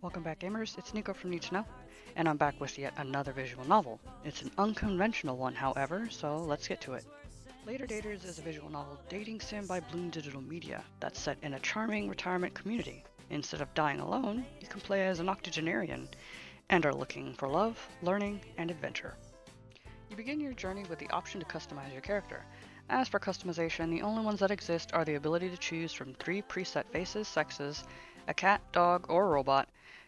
Welcome back, gamers. It's Nico from Need to Know, and I'm back with yet another visual novel. It's an unconventional one, however, so let's get to it. Later Daters is a visual novel dating sim by Bloom Digital Media that's set in a charming retirement community. Instead of dying alone, you can play as an octogenarian and are looking for love, learning, and adventure. You begin your journey with the option to customize your character. As for customization, the only ones that exist are the ability to choose from 3 preset faces, sexes, a cat, dog, or robot,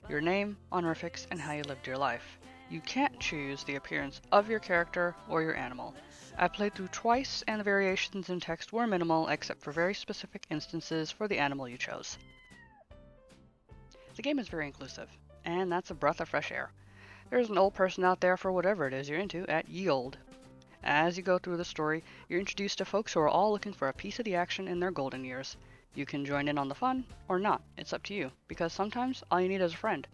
your name, honorifics, and how you lived your life. You can't choose the appearance of your character or your animal. I've played through twice, and the variations in text were minimal except for very specific instances for the animal you chose. The game is very inclusive, and that's a breath of fresh air. There's an old person out there for whatever it is you're into at Ye OLDE. As you go through the story, you're introduced to folks who are all looking for a piece of the action in their golden years. You can join in on the fun, or not, it's up to you, because sometimes all you need is a friend.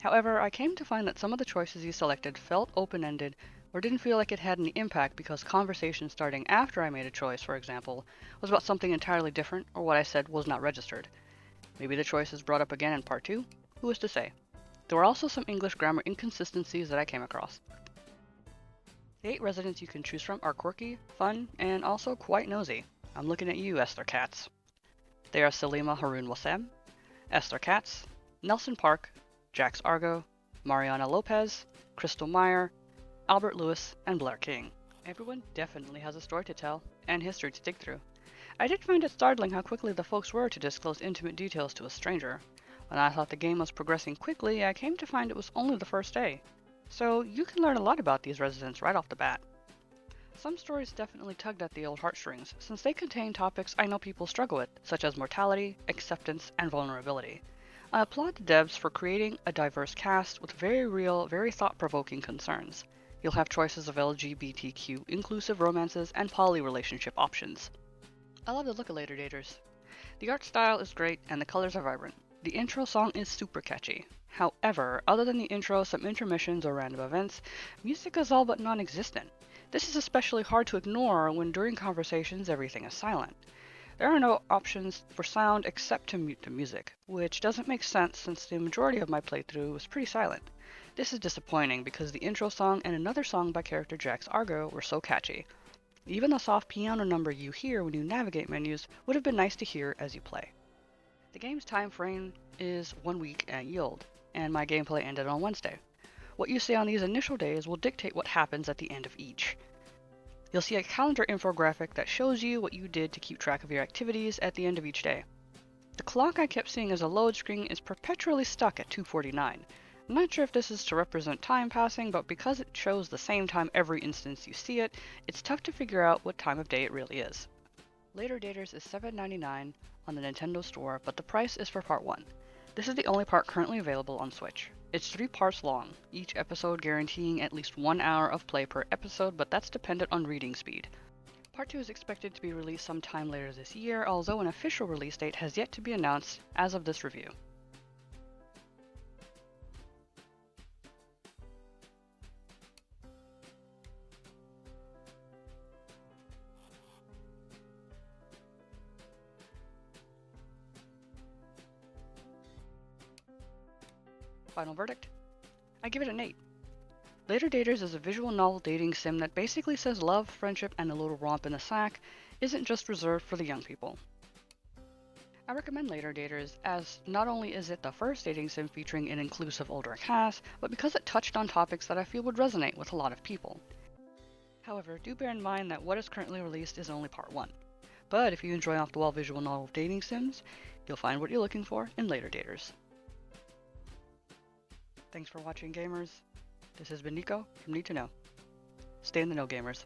However, I came to find that some of the choices you selected felt open-ended, or didn't feel like it had any impact because conversation starting after I made a choice, for example, was about something entirely different, or what I said was not registered. Maybe the choice is brought up again in part 2? Who is to say? There were also some English grammar inconsistencies that I came across. The 8 residents you can choose from are quirky, fun, and also quite nosy. I'm looking at you, Esther Katz. They are Salima Haroon Wassem, Esther Katz, Nelson Park, Jax Argo, Mariana Lopez, Crystal Meyer, Albert Lewis, and Blair King. Everyone definitely has a story to tell, and history to dig through. I did find it startling how quickly the folks were to disclose intimate details to a stranger. When I thought the game was progressing quickly, I came to find it was only the first day. So you can learn a lot about these residents right off the bat. Some stories definitely tugged at the old heartstrings, since they contain topics I know people struggle with, such as mortality, acceptance, and vulnerability. I applaud the devs for creating a diverse cast with very real, very thought-provoking concerns. You'll have choices of LGBTQ inclusive romances and poly relationship options. I love the look of Later Daters. The art style is great and the colors are vibrant. The intro song is super catchy. However, other than the intro, some intermissions or random events, music is all but non-existent. This is especially hard to ignore when during conversations everything is silent. There are no options for sound except to mute the music, which doesn't make sense since the majority of my playthrough was pretty silent. This is disappointing because the intro song and another song by character Jax Argo were so catchy. Even the soft piano number you hear when you navigate menus would have been nice to hear as you play. The game's time frame is 1 week at Ye OLDE, and my gameplay ended on Wednesday. What you see on these initial days will dictate what happens at the end of each. You'll see a calendar infographic that shows you what you did to keep track of your activities at the end of each day. The clock I kept seeing as a load screen is perpetually stuck at 2:49. I'm not sure if this is to represent time passing, but because it shows the same time every instance you see it, it's tough to figure out what time of day it really is. Later Daters is $7.99 on the Nintendo Store, but the price is for Part 1. This is the only part currently available on Switch. It's 3 parts long, each episode guaranteeing at least 1 hour of play per episode, but that's dependent on reading speed. Part 2 is expected to be released sometime later this year, although an official release date has yet to be announced as of this review. Final verdict? I give it an 8. Later Daters is a visual novel dating sim that basically says love, friendship, and a little romp in the sack isn't just reserved for the young people. I recommend Later Daters as not only is it the first dating sim featuring an inclusive older cast, but because it touched on topics that I feel would resonate with a lot of people. However, do bear in mind that what is currently released is only part 1. But if you enjoy off-the-wall visual novel dating sims, you'll find what you're looking for in Later Daters. Thanks for watching, gamers. This has been Nico from Need to Know. Stay in the know, gamers.